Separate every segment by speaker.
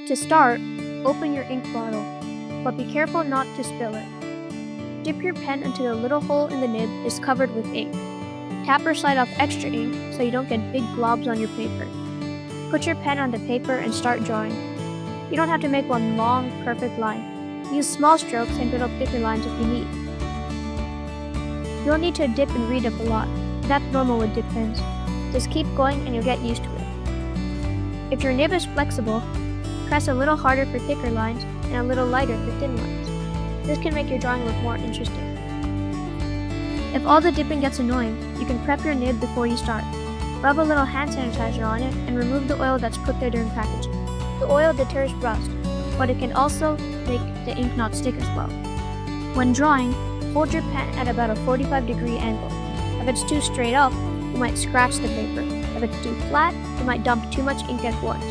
Speaker 1: To start, open your ink bottle, but be careful not to spill it. Dip your pen until the little hole in the nib is covered with ink. Tap or slide off extra ink so you don't get big globs on your paper. Put your pen on the paper and start drawing. You don't have to make one long, perfect line. Use small strokes and build up thicker lines if you need. You'll need to dip and redip a lot. That's normal with dip pens. Just keep going and you'll get used to it. If your nib is flexible, press a little harder for thicker lines and a little lighter for thin lines. This can make your drawing look more interesting. If all the dipping gets annoying, you can prep your nib before you start. Rub a little hand sanitizer on it and remove the oil that's put there during packaging. The oil deters rust, but it can also make the ink not stick as well. When drawing, hold your pen at about a 45-degree angle. If it's too straight up, you might scratch the paper. If it's too flat, you might dump too much ink at once.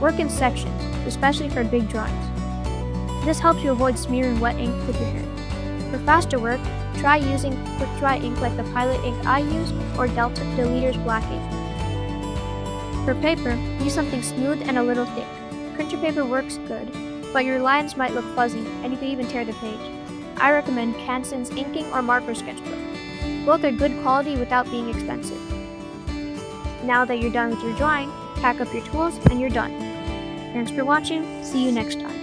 Speaker 1: Work in sections, especially for big drawings. This helps you avoid smearing wet ink with your hand. For faster work, try using quick dry ink like the Pilot ink I use or Deleter's black ink. For paper, use something smooth and a little thick. Printer paper works good, but your lines might look fuzzy and you could even tear the page. I recommend Canson's inking or marker sketchbook. Both are good quality without being expensive. Now that you're done with your drawing, pack up your tools and you're done. Thanks for watching. See you next time.